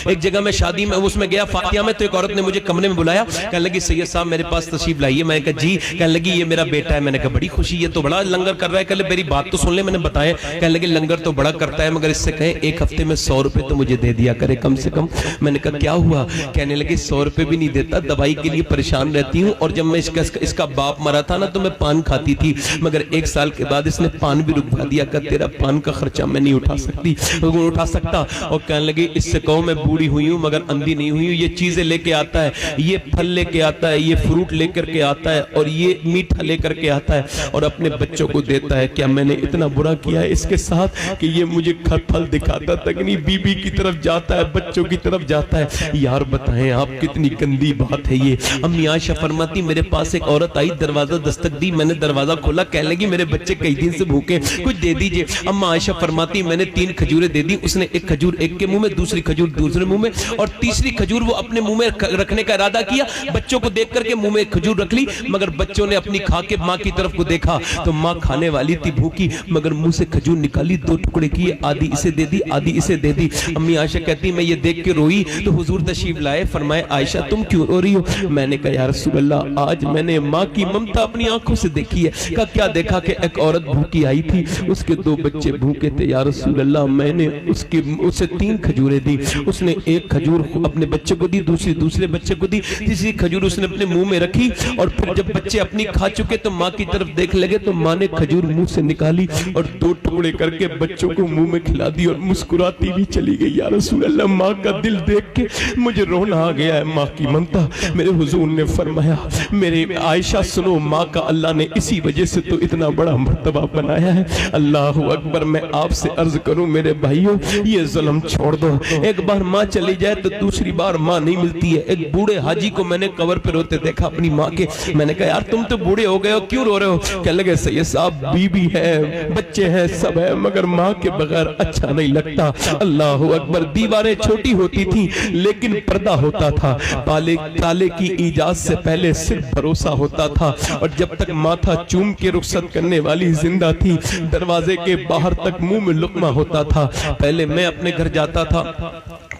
एक जगह मैं शादी में उसमें गया फातिया में, तो एक औरत ने मुझे कमरे में बुलाया, कहने लगी सैयद साहब मेरे पास तशरीफ लाइए। मैंने कहा जी। कहने लगी ये मेरा बेटा है। मैंने कहा बड़ी खुशी, ये तो बड़ा लंगर कर रहा है। कहले मेरी बात तो सुन ले, मैंने बताया। कहने लगे लंगर तो बड़ा करता है, मगर इससे कहें एक हफ्ते में 100 रुपए तो मुझे दे दिया करे कम से कम। मैंने कहा क्या हुआ? कहने लगे 100 रुपए भी नहीं देता, दवाई के लिए परेशान रहती हूँ, और जब मैं इसका बाप मरा था ना तो मैं पान खाती थी, मगर 1 साल के बाद इसने पान भी रुकवा दिया। कर तेरा पान का खर्चा मैं नहीं उठा सकता। और कहने लगे इससे कहो मैं बूढ़ी हुई हूँ मगर अंधी नहीं हुई हूँ। ये चीजें लेके आता है, ये फल लेके आता है, ये फ्रूट लेकर के आता है, और ये मीठा लेकर के आता है, और अपने बच्चों को देता है। क्या मैंने इतना बुरा किया है इसके साथ कि ये मुझे फल दिखाता तक नहीं, बीबी की तरफ जाता है, बच्चों की तरफ जाता है। यार बताएं आप कितनी गंदी बात है ये। अम्मी आयशा फरमाती मेरे पास एक औरत आई, दरवाजा दस्तक दी, मैंने दरवाजा खोला, कहने लगी मेरे बच्चे कई दिन से भूखे, कुछ दे दीजिए। अम्मा आयशा फरमाती मैंने 3 खजूरें दे दी। उसने एक खजूर एक के मुंह में, दूसरी खजूर दूसरे मुंह में, और तीसरी खजूर वो अपने मुंह में रखने का इरादा किया। बच्चों को देख करके मुंह में एक खजूर रख ली, मगर बच्चों ने अपनी खा के माँ की तरफ को देखा तो माँ खाने वाली थी भूखी, मगर मुंह से खजूर निकाली, 2 टुकड़े किए, आधी इसे दे दी, आधी इसे दे दी। अम्मी आयशा कहती मैं ये देख के रोई तो हुजूर तशरीफ लाए, फरमाए आयशा तुम क्यों रो रही हो? मैंने कहा या रसूल अल्लाह आज मैंने माँ की ममता अपनी आंखों से देखी है। कहा क्या देखा? कि एक औरत भूखी आई थी, उसके 2 बच्चे भूखे थे, या रसूल अल्लाह मैंने उसे 3 खजूरें दी। उसने एक खजूर अपने बच्चे को दी, दूसरी दूसरे बच्चे को दी, तीसरी खजूर उसने अपने मुंह में रखी, और फिर जब बच्चे अपनी खा चुके तो माँ की तरफ देख लगे तो माँ ने खजूर मुंह से निकाली और 2 टुकड़े करके बच्चों को मुंह में खिला दी और मुस्कुराती भी चली गई। या रसूल अल्लाह माँ का दिल देख के मुझे रोना आ गया है, माँ की ममता। मेरे हुजूर ने फरमाया मेरे आयशा सुनो, माँ का अल्लाह ने इसी वजह से तो इतना बड़ा मर्तबा बनाया है। अल्लाह अकबर। मैं आपसे अर्ज करूं मेरे भाइयों ये जुल्म छोड़ दो। एक बार माँ चली जाए तो दूसरी बार माँ नहीं मिलती है। एक बूढ़े हाजी को मैंने कब्र पे रोते देखा अपनी माँ के। मैंने कहा यार तुम तो बूढ़े हो गए हो, क्यों रो रहे हो? कहने लगे सैयद साहब बीबी है, बच्चे हैं, सब है, मगर माँ के बगैर अच्छा नहीं लगता। अल्लाह अकबर। दीवारें छोटी होती थी लेकिन पर्दा होता था, ताले की इजाजत से पहले सिर्फ भरोसा होता था, और जब तक माथा चूम के रुखसत करने वाली जिंदा थी दरवाजे के बाहर तक मुंह में लुकमा होता था। पहले मैं अपने घर जाता था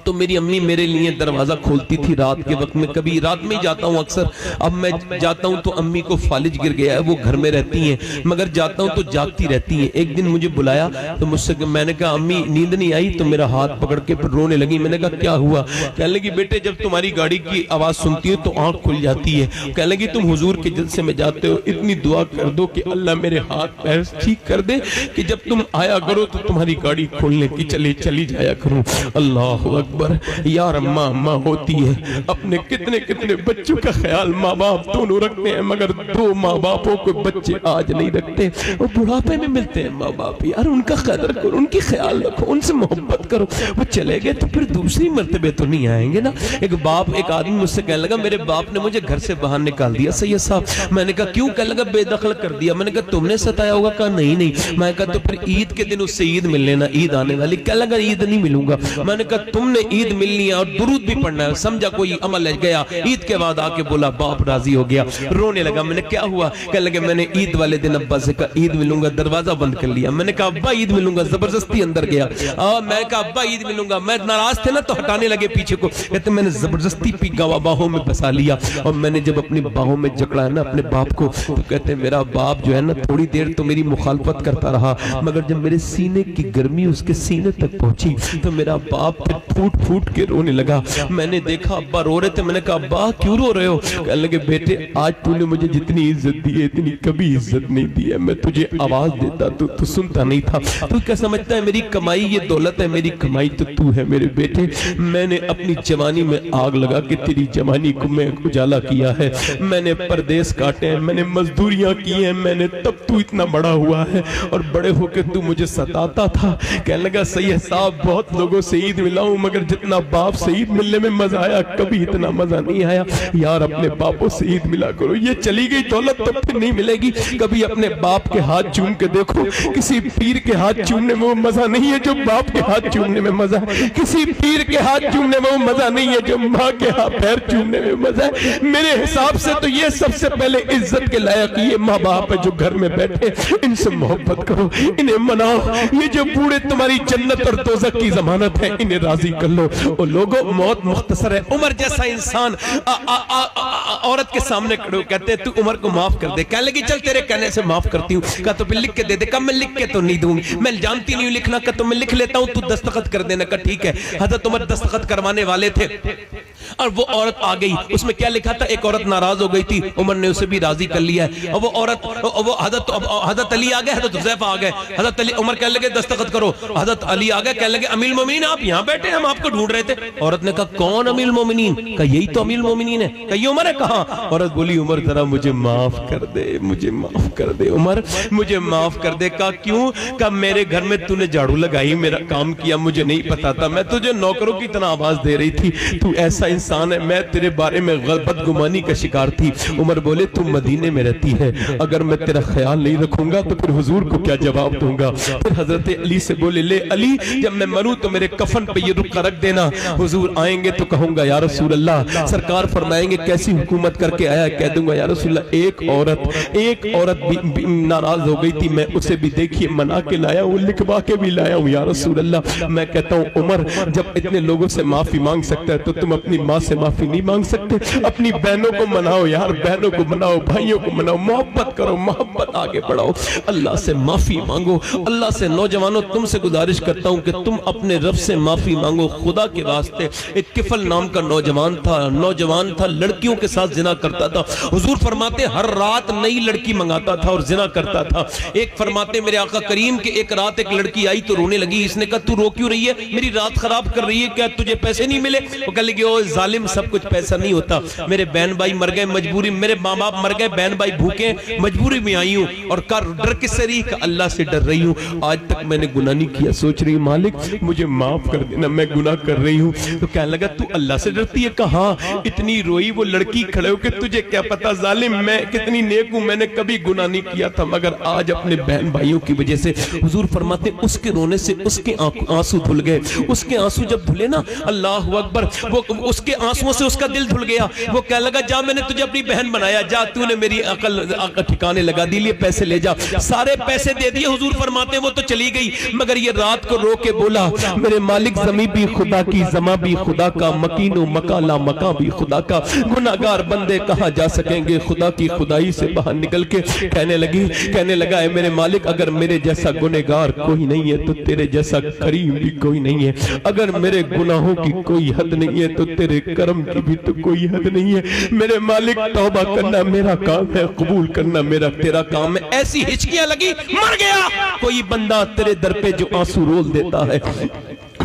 तो मेरी अम्मी मेरे लिए दरवाजा खोलती थी रात के वक्त में, कभी रात में ही जाता हूँ अक्सर। अब मैं जाता हूँ तो अम्मी को फालिज गिर गया है, वो घर में रहती हैं, मगर जाता हूँ तो जागती रहती हैं। एक दिन मुझे बुलाया तो मुझसे मैंने कहा अम्मी नींद नहीं आई? तो मेरा हाथ पकड़ के फिर रोने लगी। मैंने कहा क्या हुआ? कहने लगी बेटे जब तुम्हारी गाड़ी की आवाज सुनती है तो आंख खुल जाती है। कहने लगी तुम हुजूर के जलसे में जाते हो, इतनी दुआ कर दो कि अल्लाह मेरे हाथ पैर ठीक कर दे कि जब तुम आया करो तो तुम्हारी गाड़ी खोलने की चली जाया करूं। अल्लाह अकबर। यार अम्मा होती है, अपने कितने कितने बच्चों का ख्याल माँ बाप दोनों रखते हैं, मगर 2 माँ बापों को बच्चे आज नहीं रखते। वो बुढ़ापे में मिलते हैं माँ बाप, यार उनका कदर करो, उनकी ख्याल रखो, उनसे मोहब्बत करो। वो चले गए तो फिर दूसरी मर्तबे तो नहीं आएंगे ना। एक आदमी मुझसे कहने लगा मेरे बाप ने मुझे घर से बाहर निकाल दिया सैयद साहब। मैंने कहा क्यों? कहने लगा बेदखल कर दिया। मैंने कहा तुमने सताया होगा? कहा नहीं। मैं कहा तो फिर ईद के दिन उससे ईद मिल लेना, ईद आने वाली। कहने लगा ईद नहीं मिलूंगा। मैंने कहा तुमने ईद मिलनी है और दुरूद भी पढ़ना है। समझा कोई अमल गया, ईद के बाद आके बोला बाप राजी हो गया, रोने लगा। मैंने क्या हुआ? कहने लगे मैंने ईद वाले दिन अब्बा से कहा ईद मिलूंगा, दरवाजा बंद कर लिया। मैंने कहा अब्बा ईद मिलूंगा, जबरदस्ती अंदर गया। मैं कहा अब्बा ईद मिलूंगा, मैं नाराज थे ना तो हटाने लगे पीछे को। कहते मैंने जबरदस्ती बाहों में बसा लिया, और मैंने जब अपनी बाहों में जकड़ा ना अपने बाप को तो कहते मेरा बाप जो है ना थोड़ी देर तो मेरी मुखालफत करता रहा, मगर जब मेरे सीने की गर्मी उसके सीने तक पहुंची तो मेरा बाप फूट फूट के रोने लगा। मैंने देखा अब्बा रो रहे थे। मैंने कहा अब्बा क्यों रो रहे हो? कहने लगे बेटे आज तूने मुझे जितनी इज्जत दी है इतनी कभी इज्जत नहीं दी है। मैं तुझे आवाज देता तो सुनता नहीं था। तू क्या समझता है मेरी कमाई ये दौलत है? मेरी कमाई तो तू है मेरे बेटे। मैंने अपनी जवानी में आग लगा के तेरी जवानी को मैं उजाला किया है। मैंने परदेश काटे हैं, मैंने मजदूरियां की हैं, मैंने तब तू इतना बड़ा हुआ है, और बड़े होके तू मुझे सताता था। कहने लगा सैयद साहब बहुत लोगों से ईद मिला हूं, मगर जितना बाप से ईद मिलने में मजा आया कभी इतना मजा नहीं आया। यार अपने बापों से ईद मिला करो। ये चली गई दौलत तो फिर नहीं मिलेगी। कभी अपने बाप के हाथ चूम के देखो, किसी पीर के हाथ चूमने में वो मजा नहीं है जो बाप के हाथ चूमने में मजा है। किसी पीर के हाथ चूमने में वो मजा नहीं है जो माँ के हाथ पैर चूमने में मजा है। मेरे हिसाब से तो ये सबसे पहले इज्जत के लायक ये माँ बाप है जो घर में बैठे, इनसे मोहब्बत करो, इन्हें मनाओ। ये जो बूढ़े तुम्हारी जन्नत और दोज़ख की जमानत है इन्हें राजी करो। कर लो। ओ लोगों, मौत मुख्तसर है। उमर जैसा इंसान औरत के सामने खड़े कहते हैं तू उमर को माफ कर दे। कहने लगी चल तेरे कहने से माफ करती हूँ। कहा तो फिर लिख के दे दे। कहा मैं लिख के तो नहीं दूंगी, मैं जानती नहीं हूँ लिखना। का तो मैं लिख लेता हूँ, तू दस्तखत कर देना। का ठीक है। हजरत उमर दस्तखत करवाने वाले थे और वो औरत आ गई। उसमें क्या लिखा था? एक औरत नाराज हो गई थी, उमर ने उसे भी राजी कर लिया है। और वो औरत, वो हजरत अली आ गए, हजरत हुज़ैफा आ गए। हजरत अली, उमर कहने लगे दस्तखत करो। हजरत अली आ गए, कहने लगे अमीरुल मोमिनीन आप यहाँ बैठे, हम आपको ढूंढ रहे थे। औरत ने कहा कौन अमीरुल मोमिनीन? कहा यही तो अमीरुल मोमिनीन है। कहा ये उमर है? कहा। औरत बोली उमर जरा मुझे माफ कर दे, मुझे माफ कर दे उमर, मुझे माफ कर दे। कहा क्यों? कहा मेरे घर में तूने झाड़ू लगाई, मेरा काम किया, मुझे नहीं पता था, मैं तुझे नौकरों की तरह आवाज दे रही थी, तू ऐसा इंसान है, मैं तेरे बारे में बदगुमानी का शिकार थी। उमर बोले तू मदीने में रहती है, अगर मैं तेरा ख्याल नहीं रखूंगा तो फिर हुजूर को क्या जवाब दूंगा? फिर हजरत अली से बोले ले अली, जब मैं मरूं तो मेरे कफन पे ये रुक्का रख देना, हुजूर आएंगे तो कहूंगा या रसूल अल्लाह। सरकार फरमाएंगे कैसी हुकूमत करके आया? कह दूंगा या रसूल अल्लाह एक औरत भी नाराज हो गई थी, मैं उसे भी देखिए मना के लाया हूँ, लिखवा के भी लाया हूँ या रसूल अल्लाह। मैं कहता हूँ उमर जब इतने लोगों से माफी मांग सकता है तो तुम अपनी माँ से माफी नहीं मांग सकते? अपनी बहनों को मनाओ यार, बहनों को मनाओ, भाइयों को मनाओ, मोहब्बत करो, मोहब्बत आगे बढ़ाओ, अल्लाह से माफी मांगो। अल्लाह से नौजवानों तुमसे गुजारिश करता हूँ कि तुम अपने रब से माफी मांगो खुदा के वास्ते। एक किफल नाम का नौजवान था, लड़कियों के साथ जिना करता था। हुजूर फरमाते हर रात नई लड़की मंगाता था और जिना करता था। एक फरमाते मेरे आका करीम के एक रात एक लड़की आई तो रोने लगी। इसने कहा तू रो क्यों रही है? मेरी रात खराब कर रही है, क्या तुझे पैसे नहीं मिले? वो कह लगी ओ जालिम, सब कुछ पैसा नहीं होता, मेरे बहन भाई मर गए मजबूरी, मेरे माँ बाप मर गए, बहन भाई भूखे, मजबूरी में आई हूँ। और कर डर किससे रही? अल्लाह से डर रही हूँ, आज तक मैंने गुनाह नहीं किया, सोच रही मालिक मुझे माफ कर देना, मैं गुनाह कर रही हूँ। तो कहने लगा तू अल्लाह से डरती है? कहा इतनी रोई वो लड़की खड़े होकर, तुझे क्या पता जालिम मैं कितनी नेक हूँ, मैंने कभी गुनाह नहीं किया था, मगर आज अपने बहन भाइयों की वजह से। हुजूर फरमाते उसके रोने से उसके आंसू धुल गए। उसके आंसू जब धुले ना, अल्लाह अकबर, वो उसके आंसुओं से उसका दिल धुल गया। वो कह लगा जा मैंने तुझे अपनी बहन बनाया, जा तूने मेरी अकल ठिकाने लगा दी, लिए पैसे ले जा। सारे पैसे दे दिए। हुजूर फरमाते वो तो चली गई, मगर ये रात को रो के बोला मेरे मालिक ज़मीं भी खुदा की, ज़मा भी खुदा का, मकीनो मकाला मका भी खुदा का, गुनाहगार बंदे कहाँ जा सकेंगे खुदा की खुदाई से बाहर निकल के। कहने लगा है मेरे मालिक अगर मेरे जैसा गुनहगार कोई नहीं है तो तेरे जैसा करीम भी कोई नहीं है, अगर मेरे गुनाहों की कोई हद नहीं है तो तेरे करम की भी तो कोई हद नहीं है। मेरे मालिक तौबा करना मेरा काम है, कबूल करना मेरा तेरा काम है। ऐसी हिचकियां लगी, मर गया। कोई बंदा तेरे दर पे जो आंसू रोल देता है,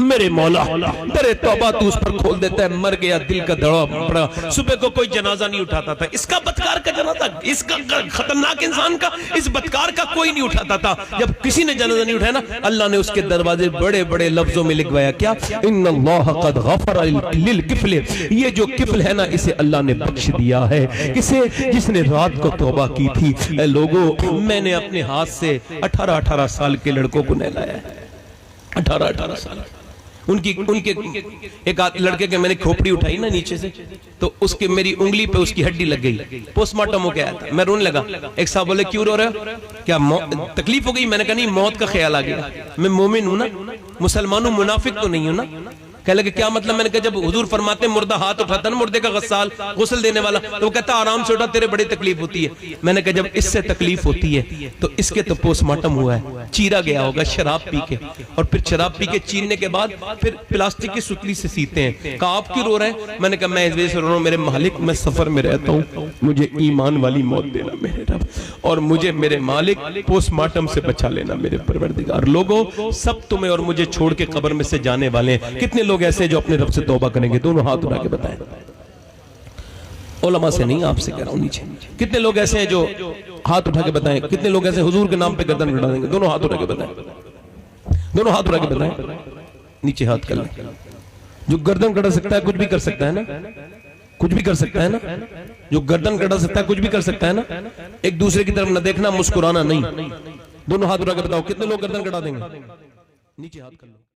मेरे मौला तेरे तौबा तू उस पर खोल देता है, मर गया, दिल का दड़ा पड़ा। सुबह को कोई जनाजा नहीं उठाता था, इसका बदकार का जनाजा, इसका खतरनाक इंसान का, इस बदकार का कोई नहीं उठाता था। जब किसी ने जनाजा नहीं उठाया ना, अल्लाह ने उसके दरवाजे बड़े बड़े लफ्जों में लिखवाया क्या? इन्नल्लाह कद गफर लिल किफल, ये जो किफल है ना इसे अल्लाह ने बख्श दिया है। किसे? जिसने रात को तौबा की थी। लोगों मैंने अपने हाथ से 18-18 साल के लड़कों को नहलाया है, 18-18 साल। उनके एक लड़के के मैंने खोपड़ी उठाई ना नीचे से, तो उसके मेरी उंगली पे उसकी हड्डी लग गई। पोस्टमार्टम हो गया था, मैं रोने लगा। एक साहब बोले क्यों रो रहे हो, क्या तकलीफ हो गई? मैंने कहा नहीं, मौत का ख्याल आ गया। मैं मोमिन हूं ना, मुसलमान हूं, मुनाफिक तो नहीं हूं ना। कह लगे क्या मतलब? मैंने कहा जब हुजूर फरमाते मुर्दा हाथ उठाता ना, मुर्दे का गस्साल, गुस्ल देने वाला, तो वो कहता आराम से उठा, तेरे बड़ी तकलीफ होती है। मैंने कहा जब इससे तकलीफ होती है तो इसके तो पोस्टमार्टम हुआ है, चीरा गया होगा शराब पी के, और फिर शराब पी के चीरने के बाद फिर प्लास्टिक की सुतली से सीते हैं। कहा आप क्यों रो रहे हैं? मैंने कहा मैं इस वजह से रो रहा हूं, मेरे मालिक मैं सफर में रहता हूं, मुझे ईमान वाली मौत देना मेरे रब, और मुझे मेरे मालिक पोस्टमार्टम से बचा लेना मेरे परवरदिगार। लोगों सब तुम्हें और मुझे छोड़ के कब्र में से जाने वाले हैं। कितने लोग ऐसे जो अपने रब से तौबा करेंगे? दोनों हाथ उठा के बताएं। उलमा से नहीं, आपसे कह रहा हूं नीचे। कितने लोग ऐसे हैं जो हाथ उठा के बताएं? कितने लोग ऐसे हुजूर के नाम पे गर्दन उठा देंगे? दोनों हाथ उठा के बताएं, दोनों हाथ उठा के बताएं। नीचे हाथ कर लें। जो गर्दन कटा सकता है कुछ भी कर सकता है ना, कुछ भी कर सकता है ना, जो गर्दन कटा सकता है कुछ भी कर सकता है ना। एक दूसरे की तरफ न देखना, मुस्कुराना नहीं। दोनों हाथ उठा के बताओ कितने लोग गर्दन कटा देंगे? नीचे हाथ कर लो।